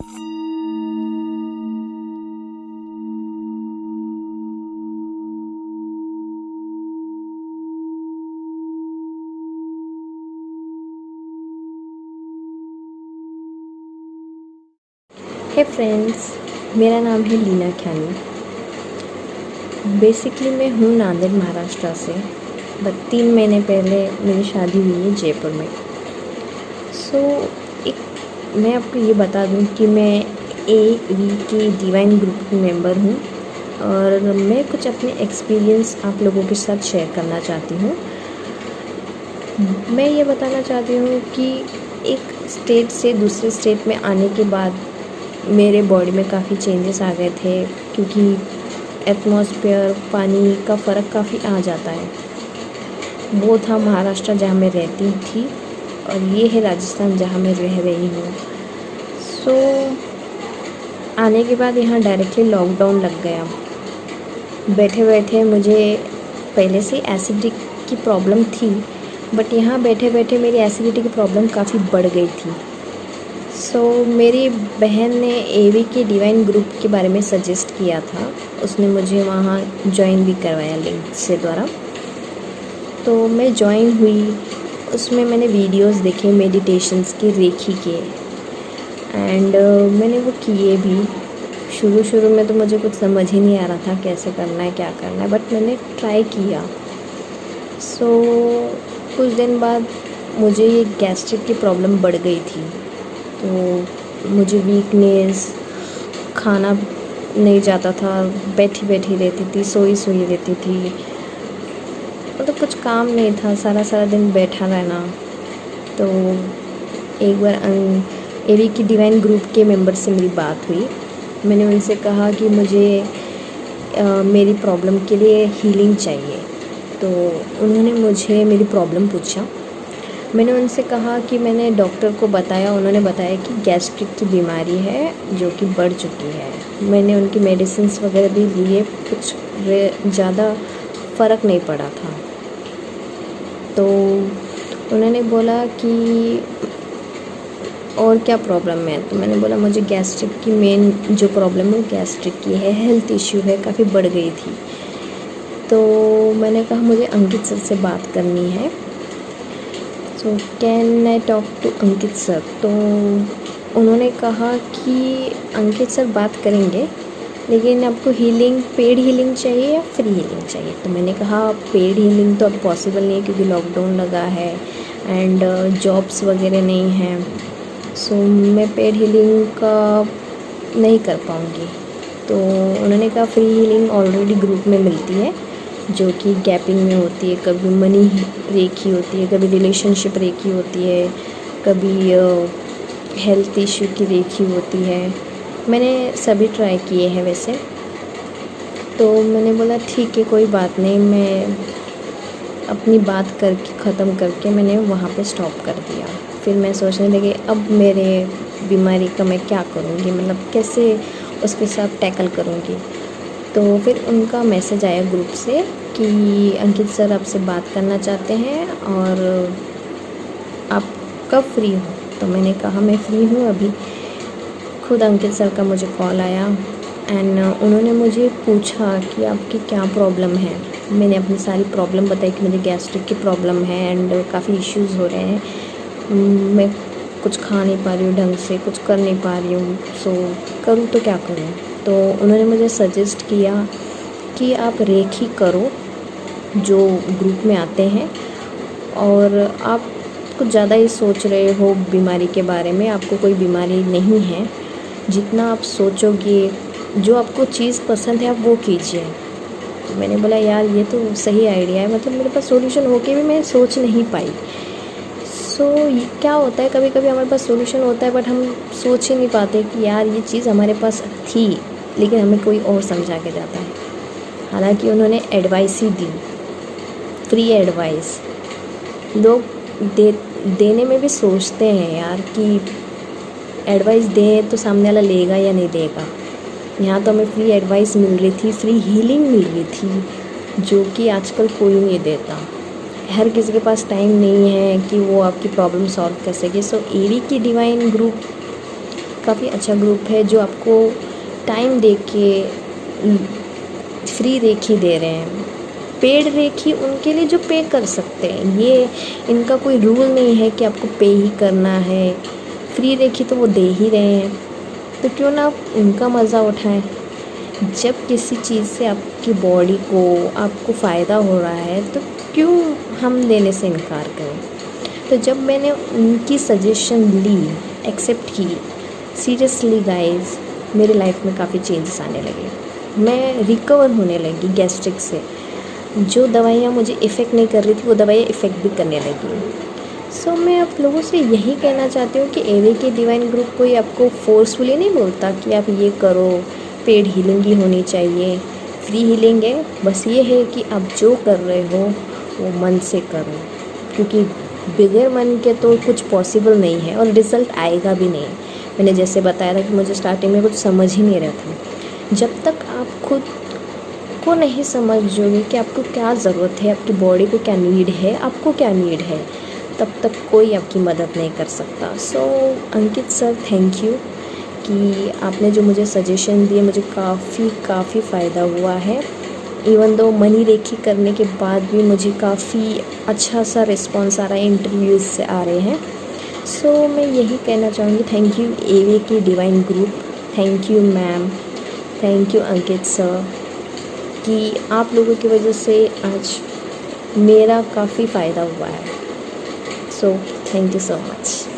हे friends, मेरा नाम है लीना ख्यानी। बेसिकली मैं हूँ नांदेड़ महाराष्ट्र से, बट 3 महीने पहले मेरी शादी हुई है जयपुर में। एक मैं आपको ये बता दूँ कि मैं AV के डिवाइन ग्रुप की मेंबर हूँ और मैं कुछ अपने एक्सपीरियंस आप लोगों के साथ शेयर करना चाहती हूँ। मैं ये बताना चाहती हूँ कि एक स्टेट से दूसरे स्टेट में आने के बाद मेरे बॉडी में काफ़ी चेंजेस आ गए थे, क्योंकि एटमॉस्फेयर पानी का फ़र्क काफ़ी आ जाता है। वो था महाराष्ट्र जहाँ मैं रहती थी और ये है राजस्थान जहाँ मैं रह रही हूँ। आने के बाद यहाँ डायरेक्टली लॉकडाउन लग गया। बैठे बैठे मुझे पहले से एसिडिटी की प्रॉब्लम थी, बट यहाँ बैठे बैठे मेरी एसिडिटी की प्रॉब्लम काफ़ी बढ़ गई थी। मेरी बहन ने AV के डिवाइन ग्रुप के बारे में सजेस्ट किया था। उसने मुझे वहाँ ज्वाइन भी करवाया लिंक से द्वारा। तो मैं ज्वाइन हुई। उसमें मैंने वीडियोस देखे मेडिटेशंस के, रेखी के, एंड मैंने वो किए भी। शुरू में तो मुझे कुछ समझ ही नहीं आ रहा था कैसे करना है, क्या करना है, बट मैंने ट्राई किया। कुछ दिन बाद मुझे ये गैस्ट्रिक की प्रॉब्लम बढ़ गई थी। तो मुझे वीकनेस, खाना नहीं जाता था, बैठी बैठी रहती थी, सोई रहती थी, मतलब कुछ काम नहीं था, सारा दिन बैठा रहना। तो एक बार AV की डिवाइन ग्रुप के मेंबर से मेरी बात हुई। मैंने उनसे कहा कि मुझे मेरी प्रॉब्लम के लिए हीलिंग चाहिए। तो उन्होंने मुझे मेरी प्रॉब्लम पूछा। मैंने उनसे कहा कि मैंने डॉक्टर को बताया। उन्होंने बताया कि गैस्ट्रिक की बीमारी है जो कि बढ़ चुकी है। मैंने उनकी मेडिसिन्स वगैरह भी लिए, कुछ ज़्यादा फ़र्क नहीं पड़ा था। तो उन्होंने बोला कि और क्या प्रॉब्लम है। तो मैंने बोला मुझे गैस्ट्रिक की मेन जो प्रॉब्लम है गैस्ट्रिक की है, हेल्थ इश्यू है, काफ़ी बढ़ गई थी। तो मैंने कहा मुझे अंकित सर से बात करनी है। Can I talk to Ankit sir. तो उन्होंने कहा कि अंकित सर बात करेंगे, लेकिन आपको हीलिंग पेड हीलिंग चाहिए या फ्री हीलिंग चाहिए। तो मैंने कहा पेड हीलिंग तो अब पॉसिबल नहीं है, क्योंकि लॉकडाउन लगा है एंड जॉब्स वगैरह नहीं हैं। मैं पेड हीलिंग का नहीं कर पाऊँगी। तो उन्होंने कहा फ्री हीलिंग ऑलरेडी ग्रुप में मिलती है, जो कि गैपिंग में होती है। कभी मनी रेखी होती है, कभी रिलेशनशिप रेखी होती है, कभी हेल्थ इश्यू की रेखी होती है। मैंने सभी ट्राई किए हैं वैसे। तो मैंने बोला ठीक है, कोई बात नहीं। मैं अपनी बात करके ख़त्म करके मैंने वहाँ पे स्टॉप कर दिया। फिर मैं सोचने लगी अब मेरे बीमारी का मैं क्या करूँगी, मतलब कैसे उसके साथ टैकल करूँगी। तो फिर उनका मैसेज आया ग्रुप से कि अंकित सर आपसे बात करना चाहते हैं और आप कब फ्री हो। तो मैंने कहा मैं फ्री हूँ अभी। खुद अंकित सर का मुझे कॉल आया एंड उन्होंने मुझे पूछा कि आपकी क्या प्रॉब्लम है। मैंने अपनी सारी प्रॉब्लम बताई कि मुझे गैस्ट्रिक की प्रॉब्लम है एंड काफ़ी इश्यूज़ हो रहे हैं। मैं कुछ खा नहीं पा रही हूँ ढंग से, कुछ कर नहीं पा रही हूँ। करूँ तो क्या करूँ। तो उन्होंने मुझे सजेस्ट किया कि आप रेखी करो जो ग्रुप में आते हैं, और आप कुछ ज़्यादा ही सोच रहे हो बीमारी के बारे में। आपको कोई बीमारी नहीं है। जितना आप सोचोगे, जो आपको चीज़ पसंद है आप वो कीजिए। तो मैंने बोला यार ये तो सही आइडिया है, मतलब मेरे पास सॉल्यूशन होके भी मैं सोच नहीं पाई। ये क्या होता है, कभी कभी हमारे पास सॉल्यूशन होता है बट हम सोच ही नहीं पाते कि यार ये चीज़ हमारे पास थी, लेकिन हमें कोई और समझा के जाता है। हालांकि उन्होंने एडवाइस ही दी, फ्री एडवाइस। लोग देने में भी सोचते हैं यार कि एडवाइस दें तो सामने वाला लेगा या नहीं देगा। यहाँ तो हमें फ्री एडवाइस मिल रही थी, फ्री हीलिंग मिल रही थी, जो कि आजकल कोई नहीं देता। हर किसी के पास टाइम नहीं है कि वो आपकी प्रॉब्लम सॉल्व कर सके। AV की डिवाइन ग्रुप काफ़ी अच्छा ग्रुप है जो आपको टाइम दे के फ्री रेखी दे रहे हैं। पेड रेखी उनके लिए जो पे कर सकते हैं, ये इनका कोई रूल नहीं है कि आपको पे ही करना है। फ्री रेखी तो वो दे ही रहे हैं, तो क्यों ना आप उनका मज़ा उठाएं। जब किसी चीज़ से आपकी बॉडी को आपको फ़ायदा हो रहा है तो क्यों हम लेने से इनकार करें। तो जब मैंने उनकी सजेशन ली, एक्सेप्ट की, सीरियसली गाइस मेरे लाइफ में काफ़ी चेंजेस आने लगे। मैं रिकवर होने लगी गैस्ट्रिक से। जो दवाइयाँ मुझे इफ़ेक्ट नहीं कर रही थी वो दवाइयाँ इफ़ेक्ट भी करने लगी। सो मैं आप लोगों से यही कहना चाहती हूँ कि एवीके डिवाइन ग्रुप कोई आपको फोर्सफुली नहीं बोलता कि आप ये करो, पेड हीलिंग ही होनी चाहिए, फ्री हीलिंग है। बस ये है कि आप जो कर रहे हो वो मन से करो, क्योंकि बगैर मन के तो कुछ पॉसिबल नहीं है और रिज़ल्ट आएगा भी नहीं। मैंने जैसे बताया था कि मुझे स्टार्टिंग में कुछ समझ ही नहीं रहा था। जब तक आप खुद को नहीं समझोगे कि आपको क्या ज़रूरत है, आपकी बॉडी को क्या नीड है, आपको क्या नीड है, तब तक कोई आपकी मदद नहीं कर सकता। सो अंकित सर, थैंक यू कि आपने जो मुझे सजेशन दिए, मुझे काफ़ी फ़ायदा हुआ है। इवन दो मनी रेखी करने के बाद भी मुझे काफ़ी अच्छा सा रिस्पॉन्स आ रहा है, इंटरव्यूज़ से आ रहे हैं। सो मैं यही कहना चाहूँगी, thank you AVK Divine group, thank you ma'am, thank you Ankit sir, कि आप लोगों की वजह से आज मेरा काफ़ी फ़ायदा हुआ है। So thank you so much.